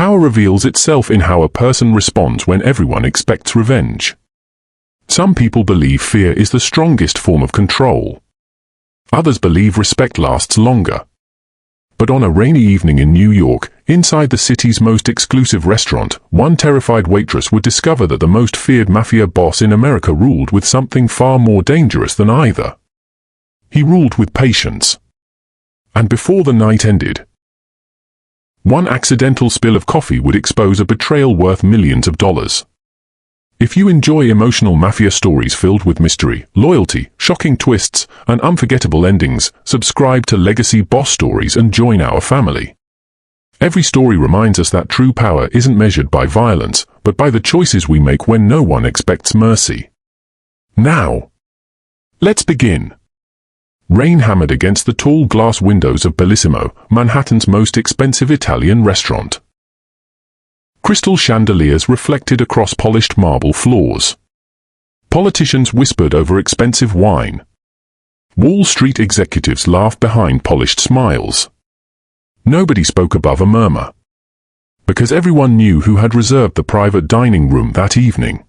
Power reveals itself in how a person responds when everyone expects revenge. Some people believe fear is the strongest form of control. Others believe respect lasts longer. But on a rainy evening in New York, inside the city's most exclusive restaurant, one terrified waitress would discover that the most feared mafia boss in America ruled with something far more dangerous than either. He ruled with patience. And before the night ended, one accidental spill of coffee would expose a betrayal worth millions of dollars. If you enjoy emotional mafia stories filled with mystery, loyalty, shocking twists, and unforgettable endings, subscribe to Legacy Boss Stories and join our family. Every story reminds us that true power isn't measured by violence, but by the choices we make when no one expects mercy. Now, let's begin. Rain hammered against the tall glass windows of Bellissimo, Manhattan's most expensive Italian restaurant. Crystal chandeliers reflected across polished marble floors. Politicians whispered over expensive wine. Wall Street executives laughed behind polished smiles. Nobody spoke above a murmur, because everyone knew who had reserved the private dining room that evening.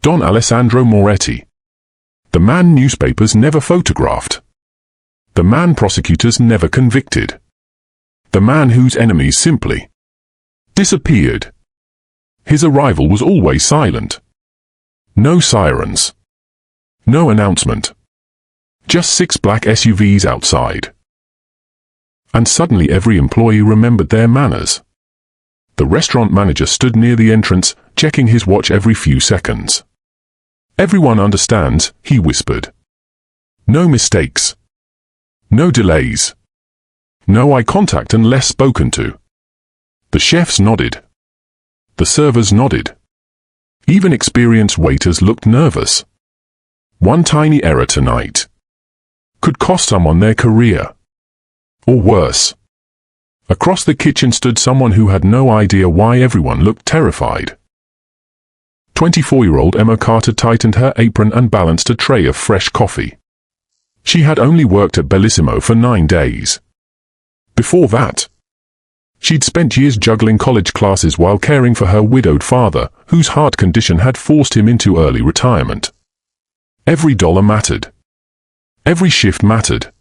Don Alessandro Moretti. The man newspapers never photographed. The man prosecutors never convicted. The man whose enemies simply disappeared. His arrival was always silent. No sirens. No announcement. Just 6 black SUVs outside. And suddenly every employee remembered their manners. The restaurant manager stood near the entrance, checking his watch every few seconds. "Everyone understands," he whispered. "No mistakes. No delays. No eye contact unless spoken to." The chefs nodded. The servers nodded. Even experienced waiters looked nervous. One tiny error tonight could cost someone their career. Or worse. Across the kitchen stood someone who had no idea why everyone looked terrified. 24-year-old Emma Carter tightened her apron and balanced a tray of fresh coffee. She had only worked at Bellissimo for 9 days. Before that, she'd spent years juggling college classes while caring for her widowed father, whose heart condition had forced him into early retirement. Every dollar mattered. Every shift mattered.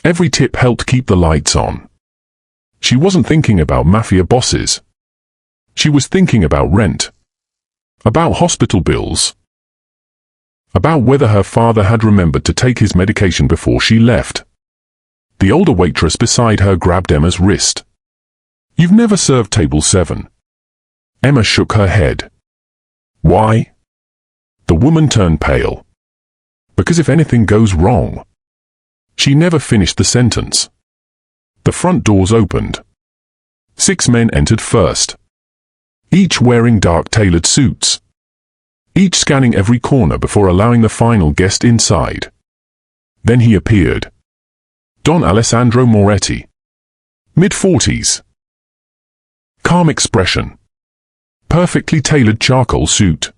Every tip helped keep the lights on. She wasn't thinking about mafia bosses. She was thinking about rent. About hospital bills. About whether her father had remembered to take his medication before she left. The older waitress beside her grabbed Emma's wrist. "You've never served table 7. Emma shook her head. "Why?" The woman turned pale. "Because if anything goes wrong." She never finished the sentence. The front doors opened. 6 men entered first. Each wearing dark tailored suits. Each scanning every corner before allowing the final guest inside. Then he appeared. Don Alessandro Moretti. Mid-40s. Calm expression. Perfectly tailored charcoal suit.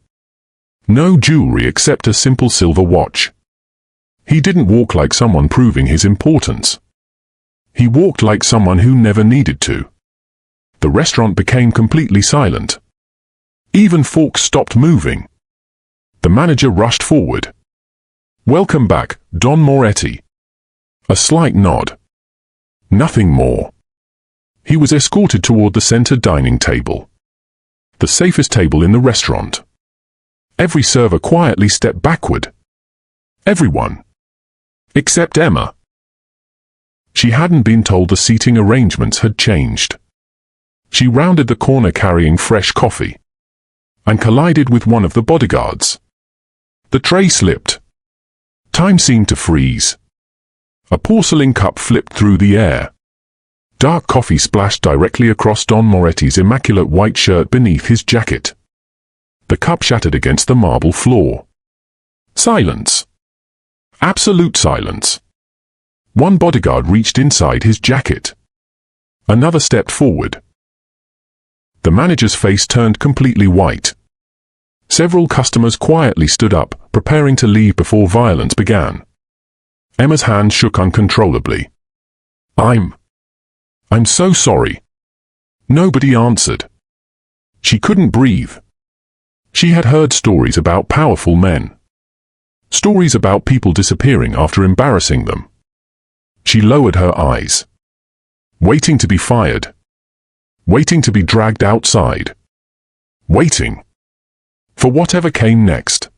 No jewelry except a simple silver watch. He didn't walk like someone proving his importance. He walked like someone who never needed to. The restaurant became completely silent. Even forks stopped moving. The manager rushed forward. "Welcome back, Don Moretti." A slight nod. Nothing more. He was escorted toward the center dining table. The safest table in the restaurant. Every server quietly stepped backward. Everyone. Except Emma. She hadn't been told the seating arrangements had changed. She rounded the corner carrying fresh coffee. And collided with one of the bodyguards. The tray slipped. Time seemed to freeze. A porcelain cup flipped through the air. Dark coffee splashed directly across Don Moretti's immaculate white shirt beneath his jacket. The cup shattered against the marble floor. Silence. Absolute silence. One bodyguard reached inside his jacket. Another stepped forward. The manager's face turned completely white. Several customers quietly stood up, preparing to leave before violence began. Emma's hand shook uncontrollably. I'm so sorry." Nobody answered. She couldn't breathe. She had heard stories about powerful men. Stories about people disappearing after embarrassing them. She lowered her eyes. Waiting to be fired. Waiting to be dragged outside. Waiting for whatever came next.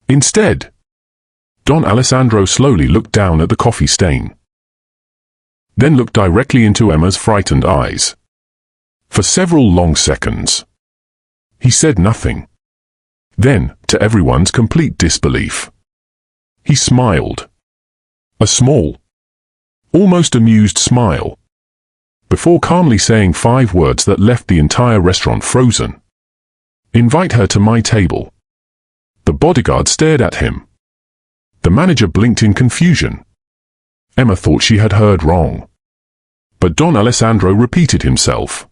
Instead, Don Alessandro slowly looked down at the coffee stain. Then looked directly into Emma's frightened eyes. For several long seconds, he said nothing. Then, to everyone's complete disbelief, he smiled. A small, almost amused smile. Before calmly saying 5 words that left the entire restaurant frozen. Invite her to my table. The bodyguard stared at him. The manager blinked in confusion. Emma thought she had heard wrong. But Don Alessandro repeated himself.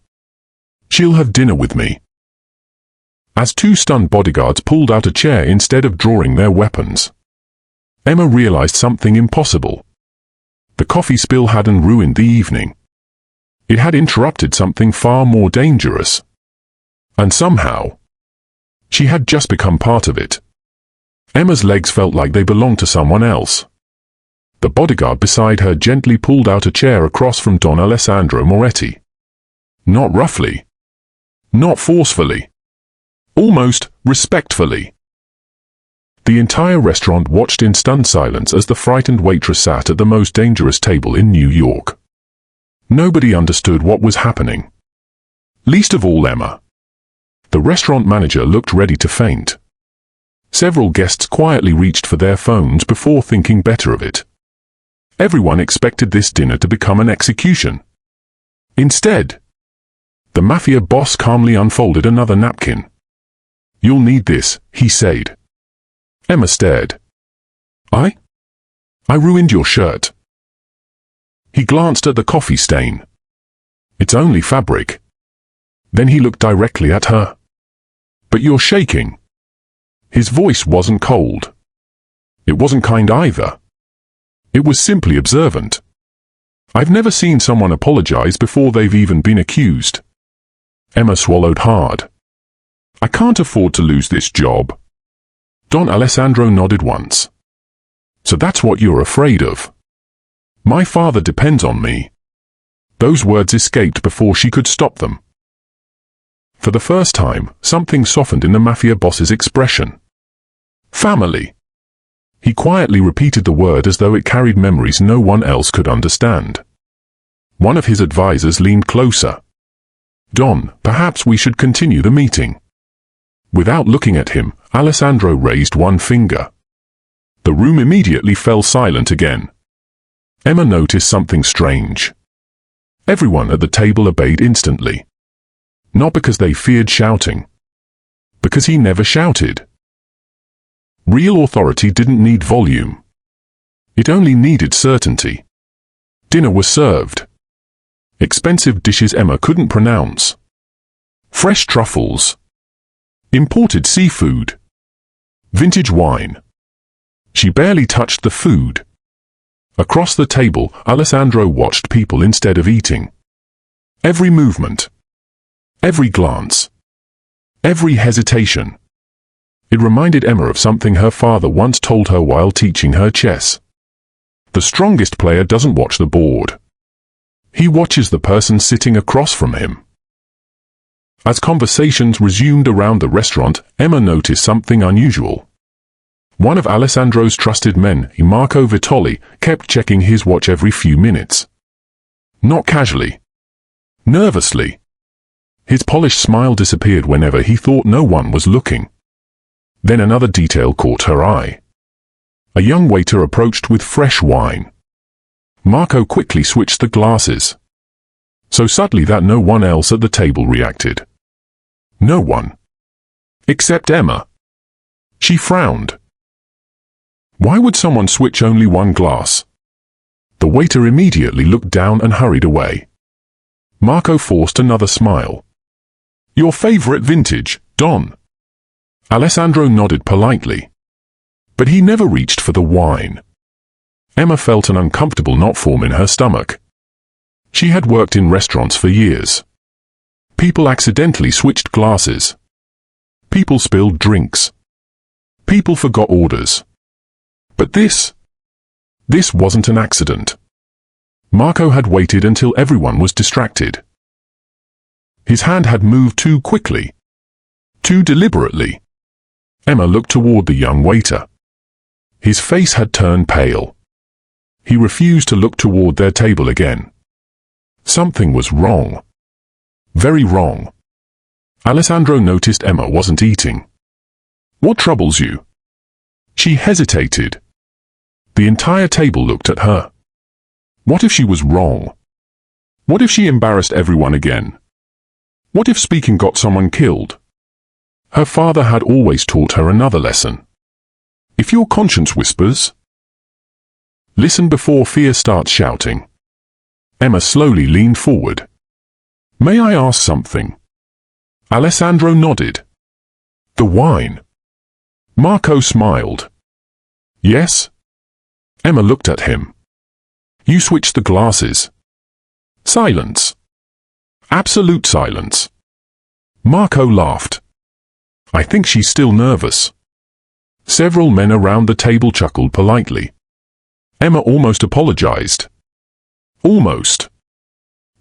She'll have dinner with me. As 2 stunned bodyguards pulled out a chair instead of drawing their weapons, Emma realized something impossible. The coffee spill hadn't ruined the evening. It had interrupted something far more dangerous. And somehow, she had just become part of it. Emma's legs felt like they belonged to someone else. The bodyguard beside her gently pulled out a chair across from Don Alessandro Moretti. Not roughly. Not forcefully. Almost respectfully. The entire restaurant watched in stunned silence as the frightened waitress sat at the most dangerous table in New York. Nobody understood what was happening. Least of all Emma. The restaurant manager looked ready to faint. Several guests quietly reached for their phones before thinking better of it. Everyone expected this dinner to become an execution. Instead, the Mafia Boss calmly unfolded another napkin. You'll need this, he said. Emma stared. I ruined your shirt. He glanced at the coffee stain. It's only fabric. Then he looked directly at her. But you're shaking. His voice wasn't cold. It wasn't kind either. It was simply observant. I've never seen someone apologize before they've even been accused. Emma swallowed hard. I can't afford to lose this job. Don Alessandro nodded once. So that's what you're afraid of. My father depends on me. Those words escaped before she could stop them. For the first time, something softened in the Mafia Boss's expression. Family. He quietly repeated the word as though it carried memories no one else could understand. One of his advisors leaned closer. Don, perhaps we should continue the meeting. Without looking at him, Alessandro raised one finger. The room immediately fell silent again. Emma noticed something strange. Everyone at the table obeyed instantly. Not because they feared shouting. Because he never shouted. Real authority didn't need volume. It only needed certainty. Dinner was served. Expensive dishes Emma couldn't pronounce. Fresh truffles. Imported seafood. Vintage wine. She barely touched the food. Across the table, Alessandro watched people instead of eating. Every movement. Every glance. Every hesitation. It reminded Emma of something her father once told her while teaching her chess. The strongest player doesn't watch the board. He watches the person sitting across from him. As conversations resumed around the restaurant, Emma noticed something unusual. One of Alessandro's trusted men, Marco Vitoli, kept checking his watch every few minutes. Not casually. Nervously. His polished smile disappeared whenever he thought no one was looking. Then another detail caught her eye. A young waiter approached with fresh wine. Marco quickly switched the glasses. So subtly that no one else at the table reacted. No one. Except Emma. She frowned. Why would someone switch only one glass? The waiter immediately looked down and hurried away. Marco forced another smile. Your favorite vintage, Don. Alessandro nodded politely. But he never reached for the wine. Emma felt an uncomfortable knot form in her stomach. She had worked in restaurants for years. People accidentally switched glasses. People spilled drinks. People forgot orders. But this wasn't an accident. Marco had waited until everyone was distracted. His hand had moved too quickly, too deliberately. Emma looked toward the young waiter. His face had turned pale. He refused to look toward their table again. Something was wrong. Very wrong. Alessandro noticed Emma wasn't eating. "What troubles you?" She hesitated. The entire table looked at her. What if she was wrong? What if she embarrassed everyone again? What if speaking got someone killed? Her father had always taught her another lesson. If your conscience whispers, listen before fear starts shouting. Emma slowly leaned forward. "May I ask something?" Alessandro nodded. "The wine." Marco smiled. "Yes?" Emma looked at him. "You switched the glasses." Silence. Absolute silence. Marco laughed. "I think she's still nervous." Several men around the table chuckled politely. Emma almost apologized. Almost.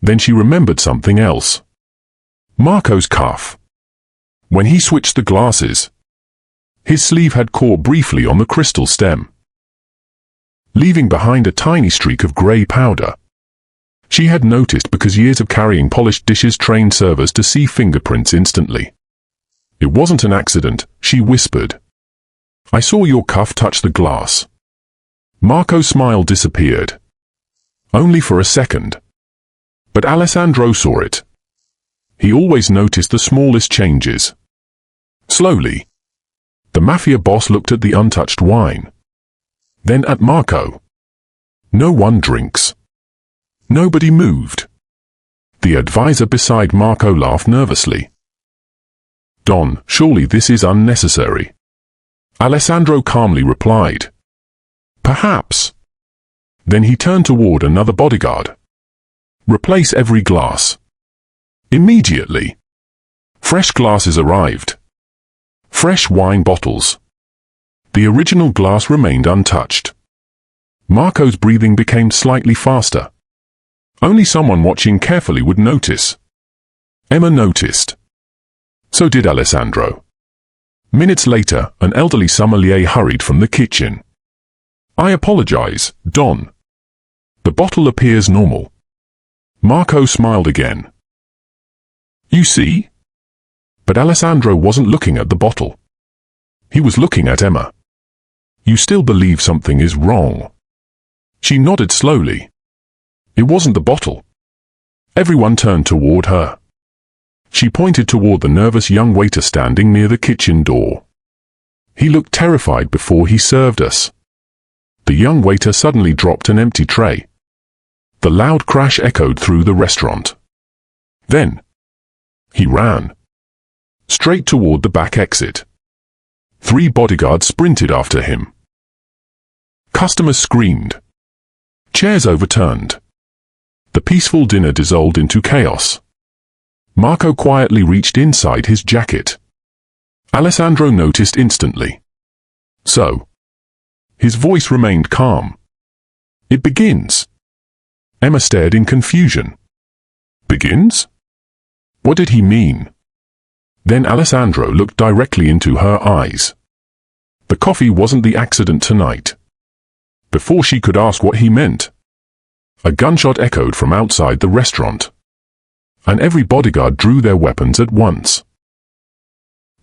Then she remembered something else. Marco's cuff. When he switched the glasses, his sleeve had caught briefly on the crystal stem, leaving behind a tiny streak of grey powder. She had noticed because years of carrying polished dishes trained servers to see fingerprints instantly. It wasn't an accident, she whispered. "I saw your cuff touch the glass." Marco's smile disappeared. Only for a second. But Alessandro saw it. He always noticed the smallest changes. Slowly, the Mafia Boss looked at the untouched wine. Then at Marco. No one drinks. Nobody moved. The advisor beside Marco laughed nervously. "Don, surely this is unnecessary." Alessandro calmly replied. "Perhaps." Then he turned toward another bodyguard. "Replace every glass." Immediately. Fresh glasses arrived. Fresh wine bottles. The original glass remained untouched. Marco's breathing became slightly faster. Only someone watching carefully would notice. Emma noticed. So did Alessandro. Minutes later, an elderly sommelier hurried from the kitchen. "I apologize, Don. The bottle appears normal." Marco smiled again. "You see?" But Alessandro wasn't looking at the bottle. He was looking at Emma. "You still believe something is wrong?" She nodded slowly. It wasn't the bottle. Everyone turned toward her. She pointed toward the nervous young waiter standing near the kitchen door. He looked terrified before he served us. The young waiter suddenly dropped an empty tray. The loud crash echoed through the restaurant. Then, he ran. Straight toward the back exit. 3 bodyguards sprinted after him. Customers screamed. Chairs overturned. The peaceful dinner dissolved into chaos. Marco quietly reached inside his jacket. Alessandro noticed instantly. "So." His voice remained calm. "It begins." Emma stared in confusion. "Begins?" What did he mean? Then Alessandro looked directly into her eyes. The coffee wasn't the accident tonight. Before she could ask what he meant, a gunshot echoed from outside the restaurant, and every bodyguard drew their weapons at once.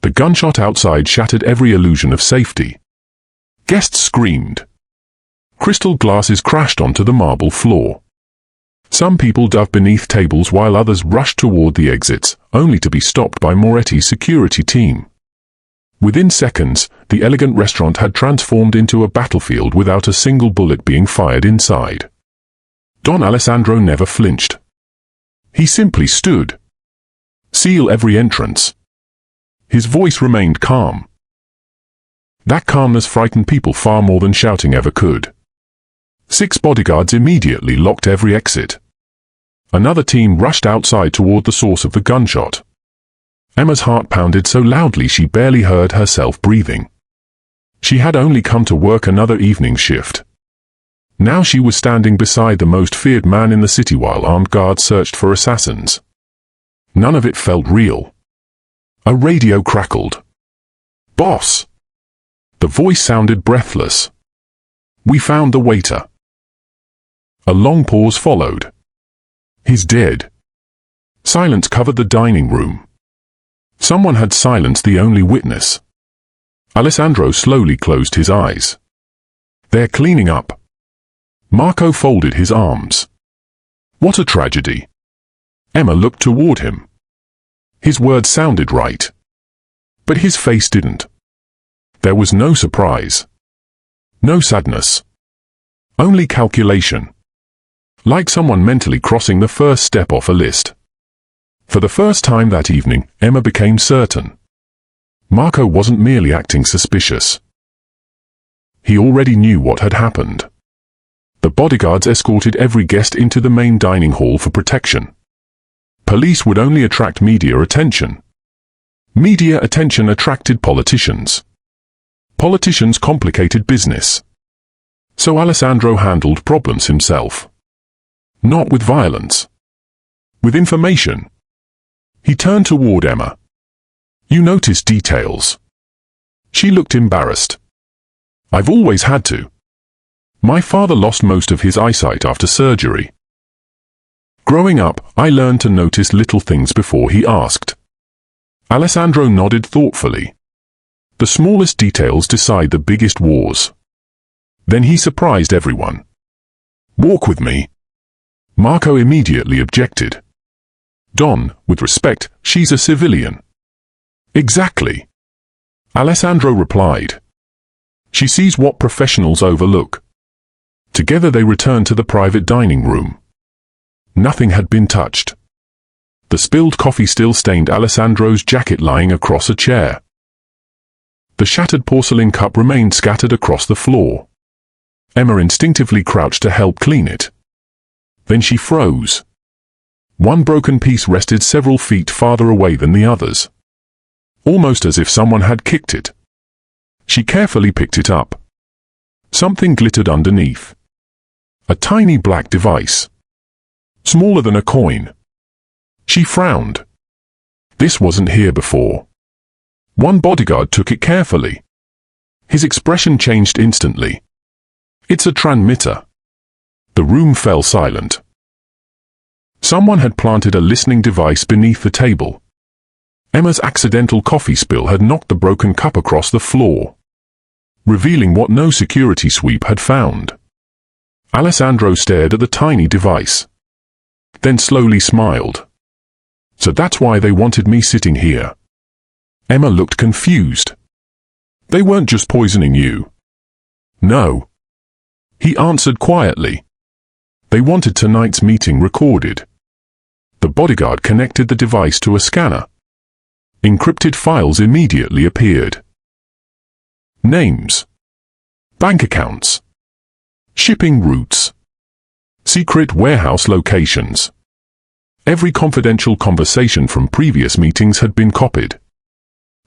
The gunshot outside shattered every illusion of safety. Guests screamed. Crystal glasses crashed onto the marble floor. Some people dove beneath tables while others rushed toward the exits, only to be stopped by Moretti's security team. Within seconds, the elegant restaurant had transformed into a battlefield without a single bullet being fired inside. Don Alessandro never flinched. He simply stood. "Seal every entrance." His voice remained calm. That calmness frightened people far more than shouting ever could. 6 bodyguards immediately locked every exit. Another team rushed outside toward the source of the gunshot. Emma's heart pounded so loudly she barely heard herself breathing. She had only come to work another evening shift. Now she was standing beside the most feared man in the city while armed guards searched for assassins. None of it felt real. A radio crackled. "Boss!" The voice sounded breathless. "We found the waiter." A long pause followed. "He's dead." Silence covered the dining room. Someone had silenced the only witness. Alessandro slowly closed his eyes. "They're cleaning up." Marco folded his arms. "What a tragedy." Emma looked toward him. His words sounded right. But his face didn't. There was no surprise. No sadness. Only calculation. Like someone mentally crossing the first step off a list. For the first time that evening, Emma became certain. Marco wasn't merely acting suspicious. He already knew what had happened. The bodyguards escorted every guest into the main dining hall for protection. Police would only attract media attention. Media attention attracted politicians. Politicians complicated business. So Alessandro handled problems himself. Not with violence. With information. He turned toward Emma. "You noticed details." She looked embarrassed. "I've always had to. My father lost most of his eyesight after surgery. Growing up, I learned to notice little things before he asked." Alessandro nodded thoughtfully. The smallest details decide the biggest wars. Then he surprised everyone. "Walk with me." Marco immediately objected. "Don, with respect, she's a civilian." "Exactly." Alessandro replied. "She sees what professionals overlook." Together they returned to the private dining room. Nothing had been touched. The spilled coffee still stained Alessandro's jacket lying across a chair. The shattered porcelain cup remained scattered across the floor. Emma instinctively crouched to help clean it. Then she froze. One broken piece rested several feet farther away than the others. Almost as if someone had kicked it. She carefully picked it up. Something glittered underneath. A tiny black device. Smaller than a coin. She frowned. This wasn't here before. One bodyguard took it carefully. His expression changed instantly. "It's a transmitter." The room fell silent. Someone had planted a listening device beneath the table. Emma's accidental coffee spill had knocked the broken cup across the floor, revealing what no security sweep had found. Alessandro stared at the tiny device. Then slowly smiled. "So that's why they wanted me sitting here." Emma looked confused. "They weren't just poisoning you." "No." He answered quietly. "They wanted tonight's meeting recorded." The bodyguard connected the device to a scanner. Encrypted files immediately appeared. Names. Bank accounts. Shipping routes. Secret warehouse locations. Every confidential conversation from previous meetings had been copied.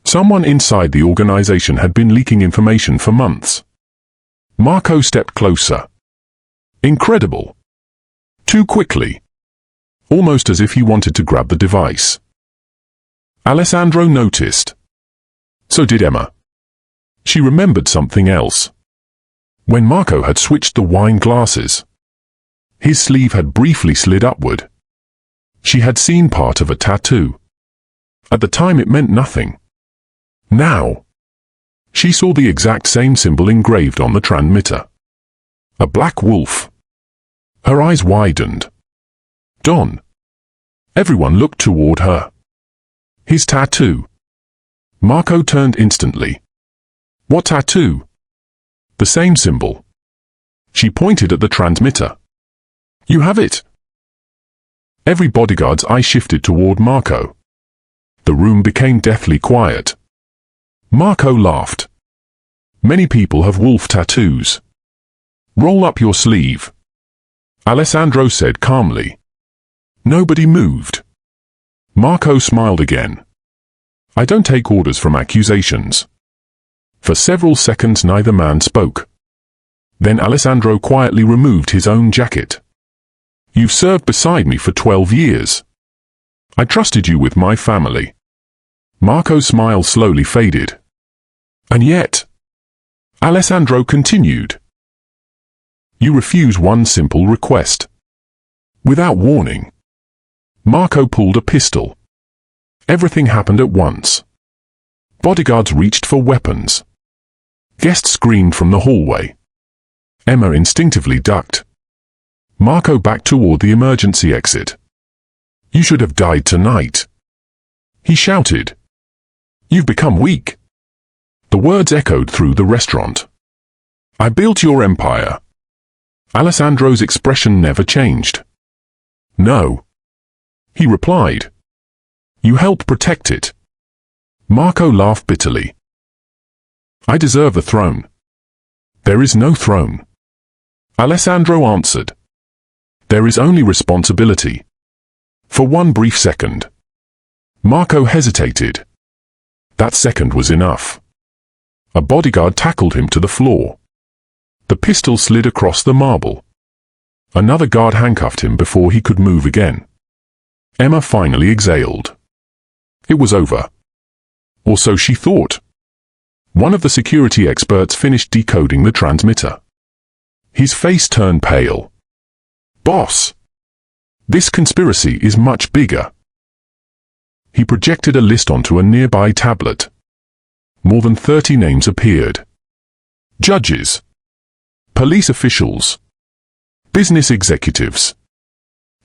Someone inside the organization had been leaking information for months. Marco stepped closer. Incredible. Too quickly. Almost as if he wanted to grab the device. Alessandro noticed. So did Emma. She remembered something else. When Marco had switched the wine glasses, his sleeve had briefly slid upward. She had seen part of a tattoo. At the time it meant nothing. Now, she saw the exact same symbol engraved on the transmitter. A black wolf. Her eyes widened. Don. Everyone looked toward her. His tattoo. Marco turned instantly. What tattoo? The same symbol. She pointed at the transmitter. You have it. Every bodyguard's eye shifted toward Marco. The room became deathly quiet. Marco laughed. Many people have wolf tattoos. Roll up your sleeve. Alessandro said calmly. Nobody moved. Marco smiled again. I don't take orders from accusations. For several seconds neither man spoke. Then Alessandro quietly removed his own jacket. You've served beside me for 12 years. I trusted you with my family. Marco's smile slowly faded. And yet, Alessandro continued. You refuse one simple request. Without warning, Marco pulled a pistol. Everything happened at once. Bodyguards reached for weapons. Guests screamed from the hallway. Emma instinctively ducked. Marco backed toward the emergency exit. You should have died tonight. He shouted. You've become weak. The words echoed through the restaurant. I built your empire. Alessandro's expression never changed. No. He replied. You helped protect it. Marco laughed bitterly. I deserve the throne. There is no throne. Alessandro answered. There is only responsibility. For one brief second, Marco hesitated. That second was enough. A bodyguard tackled him to the floor. The pistol slid across the marble. Another guard handcuffed him before he could move again. Emma finally exhaled. It was over. Or so she thought. One of the security experts finished decoding the transmitter. His face turned pale. Boss! This conspiracy is much bigger. He projected a list onto a nearby tablet. More than 30 names appeared. Judges, police officials, business executives,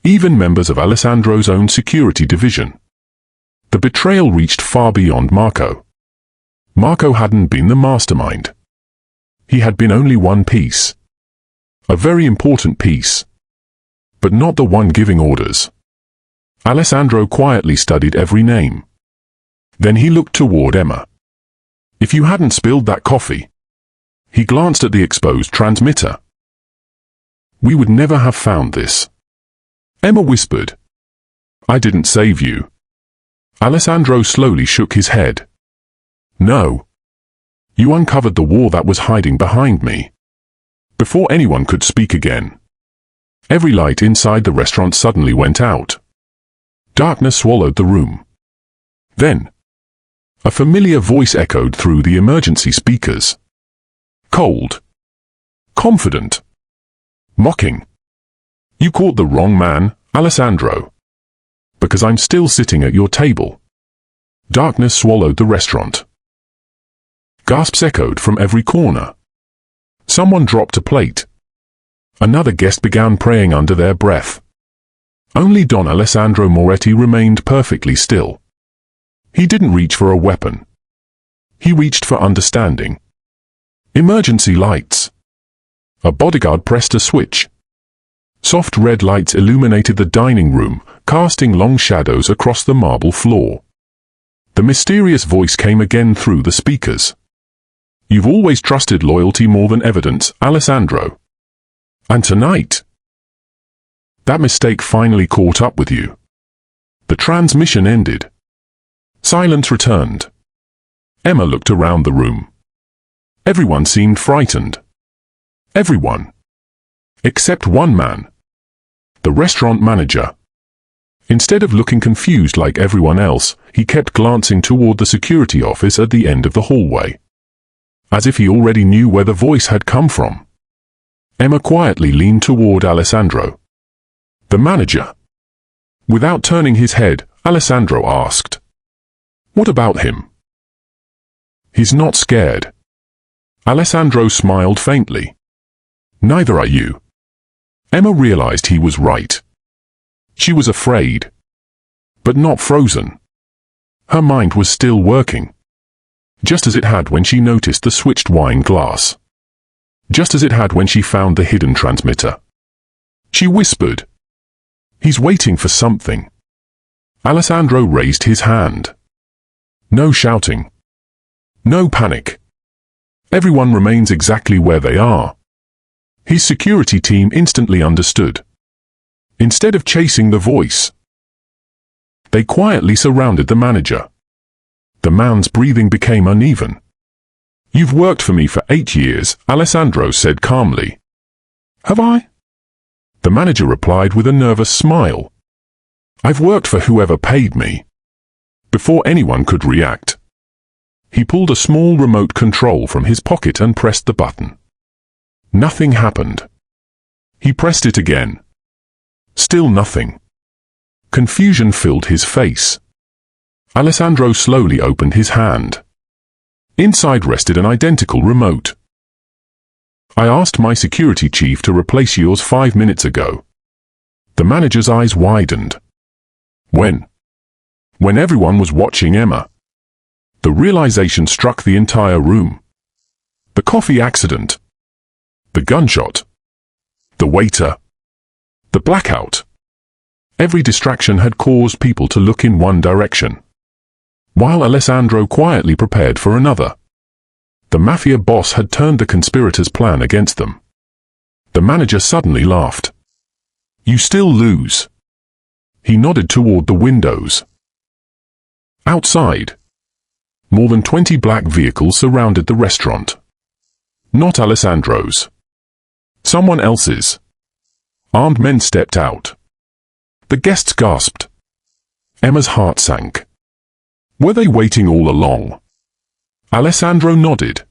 even members of Alessandro's own security division. The betrayal reached far beyond Marco. Marco hadn't been the mastermind. He had been only one piece. A very important piece. But not the one giving orders. Alessandro quietly studied every name. Then he looked toward Emma. If you hadn't spilled that coffee. He glanced at the exposed transmitter. We would never have found this. Emma whispered. I didn't save you. Alessandro slowly shook his head. No. You uncovered the war that was hiding behind me. Before anyone could speak again. Every light inside the restaurant suddenly went out. Darkness swallowed the room. Then, a familiar voice echoed through the emergency speakers. Cold. Confident. Mocking. You caught the wrong man, Alessandro. Because I'm still sitting at your table. Darkness swallowed the restaurant. Gasps echoed from every corner. Someone dropped a plate. Another guest began praying under their breath. Only Don Alessandro Moretti remained perfectly still. He didn't reach for a weapon. He reached for understanding. Emergency lights. A bodyguard pressed a switch. Soft red lights illuminated the dining room, casting long shadows across the marble floor. The mysterious voice came again through the speakers. You've always trusted loyalty more than evidence, Alessandro. And tonight, that mistake finally caught up with you. The transmission ended. Silence returned. Emma looked around the room. Everyone seemed frightened. Everyone. Except one man. The restaurant manager. Instead of looking confused like everyone else, he kept glancing toward the security office at the end of the hallway. As if he already knew where the voice had come from. Emma quietly leaned toward Alessandro. The manager. Without turning his head, Alessandro asked. What about him? He's not scared. Alessandro smiled faintly. Neither are you. Emma realized he was right. She was afraid. But not frozen. Her mind was still working. Just as it had when she noticed the switched wine glass. Just as it had when she found the hidden transmitter. She whispered. He's waiting for something. Alessandro raised his hand. No shouting. No panic. Everyone remains exactly where they are. His security team instantly understood. Instead of chasing the voice, they quietly surrounded the manager. The man's breathing became uneven. "You've worked for me for 8 years," Alessandro said calmly. "Have I?" The manager replied with a nervous smile. "I've worked for whoever paid me." Before anyone could react, he pulled a small remote control from his pocket and pressed the button. Nothing happened. He pressed it again. Still nothing. Confusion filled his face. Alessandro slowly opened his hand. Inside rested an identical remote. "I asked my security chief to replace yours 5 minutes ago." The manager's eyes widened. When? When everyone was watching Emma. The realization struck the entire room. The coffee accident. The gunshot. The waiter. The blackout. Every distraction had caused people to look in one direction, while Alessandro quietly prepared for another. The Mafia Boss had turned the conspirators' plan against them. The manager suddenly laughed. "You still lose." He nodded toward the windows. Outside, more than 20 black vehicles surrounded the restaurant. Not Alessandro's. Someone else's. Armed men stepped out. The guests gasped. Emma's heart sank. Were they waiting all along? Alessandro nodded.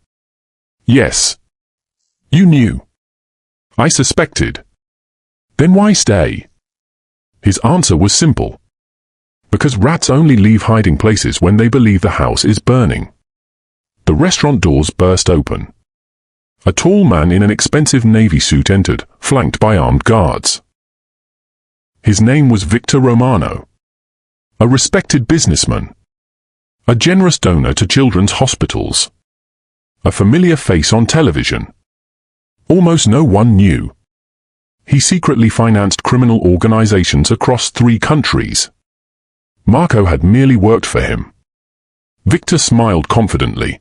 "Yes. You knew." "I suspected." "Then why stay?" His answer was simple. Because rats only leave hiding places when they believe the house is burning. The restaurant doors burst open. A tall man in an expensive navy suit entered, flanked by armed guards. His name was Victor Romano. A respected businessman. A generous donor to children's hospitals. A familiar face on television. Almost no one knew. He secretly financed criminal organizations across 3 countries. Marco had merely worked for him. Victor smiled confidently.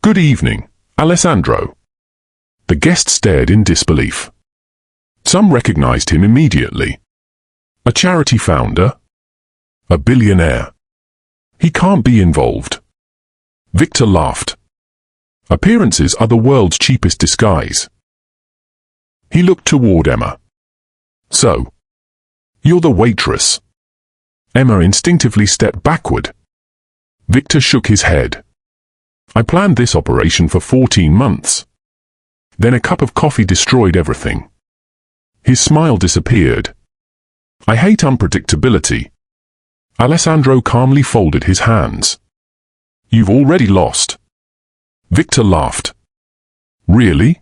"Good evening, Alessandro." The guests stared in disbelief. Some recognized him immediately. A charity founder? A billionaire? He can't be involved. Victor laughed. Appearances are the world's cheapest disguise. He looked toward Emma. "So, you're the waitress." Emma instinctively stepped backward. Victor shook his head. "I planned this operation for 14 months. Then a cup of coffee destroyed everything." His smile disappeared. "I hate unpredictability." Alessandro calmly folded his hands. "You've already lost." Victor laughed. "Really?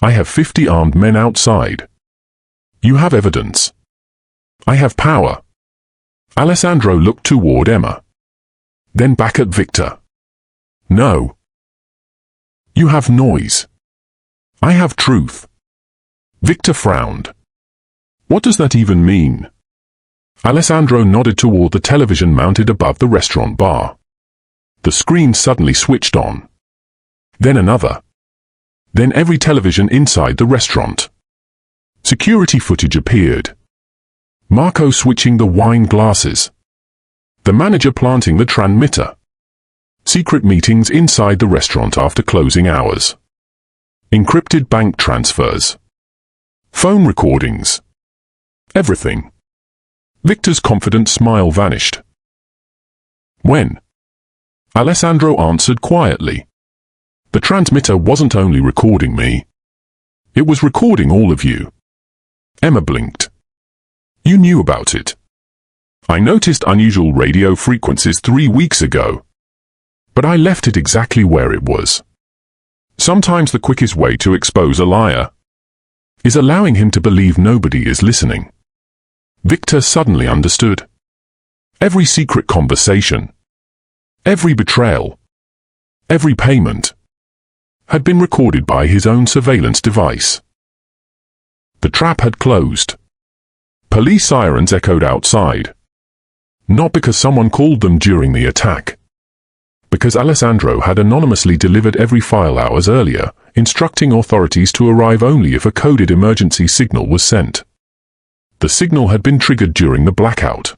I have 50 armed men outside." "You have evidence." "I have power." Alessandro looked toward Emma. Then back at Victor. "No. You have noise. I have truth." Victor frowned. "What does that even mean?" Alessandro nodded toward the television mounted above the restaurant bar. The screen suddenly switched on. Then another. Then every television inside the restaurant. Security footage appeared. Marco switching the wine glasses. The manager planting the transmitter. Secret meetings inside the restaurant after closing hours. Encrypted bank transfers. Phone recordings. Everything. Victor's confident smile vanished. "When?" Alessandro answered quietly. "The transmitter wasn't only recording me. It was recording all of you." Emma blinked. "You knew about it." "I noticed unusual radio frequencies 3 weeks ago. But I left it exactly where it was. Sometimes the quickest way to expose a liar is allowing him to believe nobody is listening." Victor suddenly understood. Every secret conversation, every betrayal, every payment had been recorded by his own surveillance device. The trap had closed. Police sirens echoed outside. Not because someone called them during the attack. Because Alessandro had anonymously delivered every file hours earlier, instructing authorities to arrive only if a coded emergency signal was sent. The signal had been triggered during the blackout.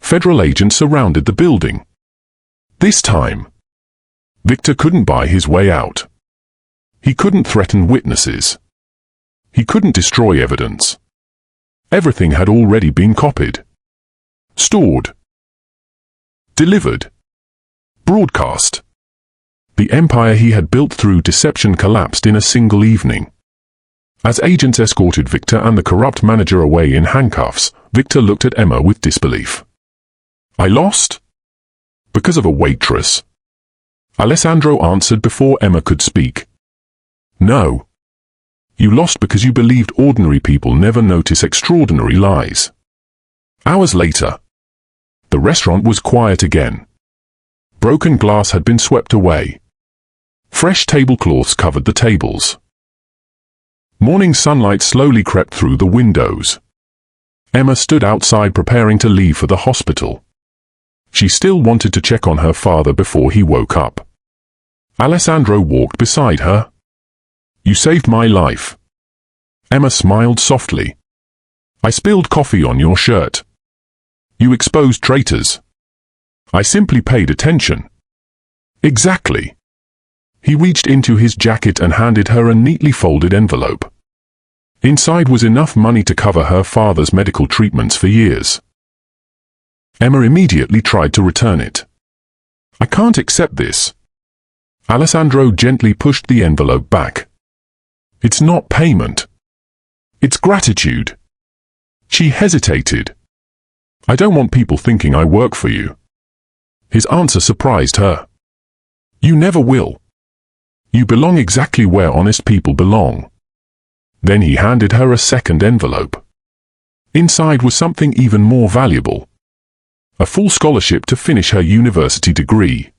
Federal agents surrounded the building. This time, Victor couldn't buy his way out. He couldn't threaten witnesses. He couldn't destroy evidence. Everything had already been copied, stored, delivered, broadcast. The empire he had built through deception collapsed in a single evening. As agents escorted Victor and the corrupt manager away in handcuffs, Victor looked at Emma with disbelief. "I lost? Because of a waitress?" Alessandro answered before Emma could speak. "No. You lost because you believed ordinary people never notice extraordinary lies." Hours later, the restaurant was quiet again. Broken glass had been swept away. Fresh tablecloths covered the tables. Morning sunlight slowly crept through the windows. Emma stood outside preparing to leave for the hospital. She still wanted to check on her father before he woke up. Alessandro walked beside her. "You saved my life." Emma smiled softly. "I spilled coffee on your shirt. You exposed traitors. I simply paid attention." "Exactly." He reached into his jacket and handed her a neatly folded envelope. Inside was enough money to cover her father's medical treatments for years. Emma immediately tried to return it. "I can't accept this." Alessandro gently pushed the envelope back. "It's not payment. It's gratitude." She hesitated. "I don't want people thinking I work for you." His answer surprised her. "You never will. You belong exactly where honest people belong." Then he handed her a second envelope. Inside was something even more valuable. A full scholarship to finish her university degree,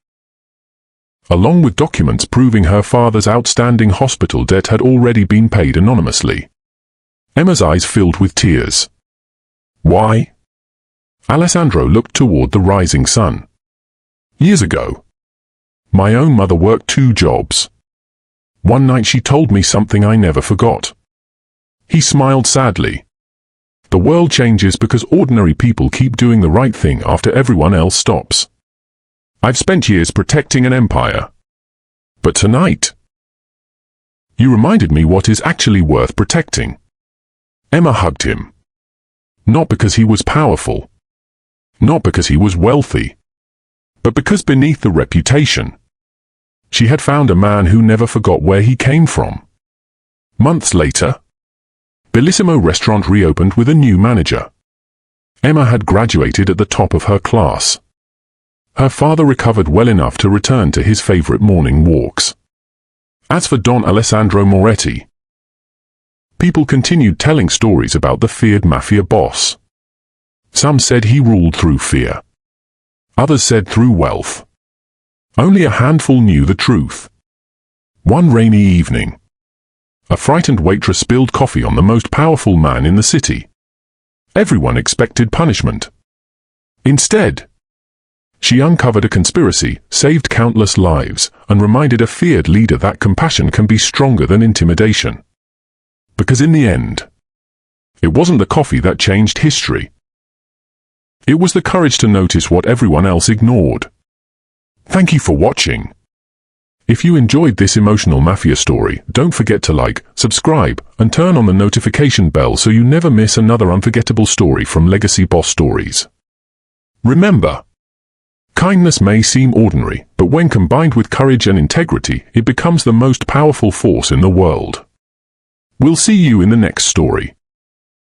along with documents proving her father's outstanding hospital debt had already been paid anonymously. Emma's eyes filled with tears. "Why?" Alessandro looked toward the rising sun. "Years ago, my own mother worked 2 jobs. One night she told me something I never forgot." He smiled sadly. "The world changes because ordinary people keep doing the right thing after everyone else stops. I've spent years protecting an empire. But tonight, you reminded me what is actually worth protecting." Emma hugged him. Not because he was powerful. Not because he was wealthy. But because beneath the reputation, she had found a man who never forgot where he came from. Months later, Bellissimo restaurant reopened with a new manager. Emma had graduated at the top of her class. Her father recovered well enough to return to his favorite morning walks. As for Don Alessandro Moretti, people continued telling stories about the feared mafia boss. Some said he ruled through fear. Others said through wealth. Only a handful knew the truth. One rainy evening, a frightened waitress spilled coffee on the most powerful man in the city. Everyone expected punishment. Instead, she uncovered a conspiracy, saved countless lives, and reminded a feared leader that compassion can be stronger than intimidation. Because in the end, it wasn't the coffee that changed history. It was the courage to notice what everyone else ignored. Thank you for watching. If you enjoyed this emotional mafia story, don't forget to like, subscribe, and turn on the notification bell so you never miss another unforgettable story from Legacy Boss Stories. Remember, kindness may seem ordinary, but when combined with courage and integrity, it becomes the most powerful force in the world. We'll see you in the next story.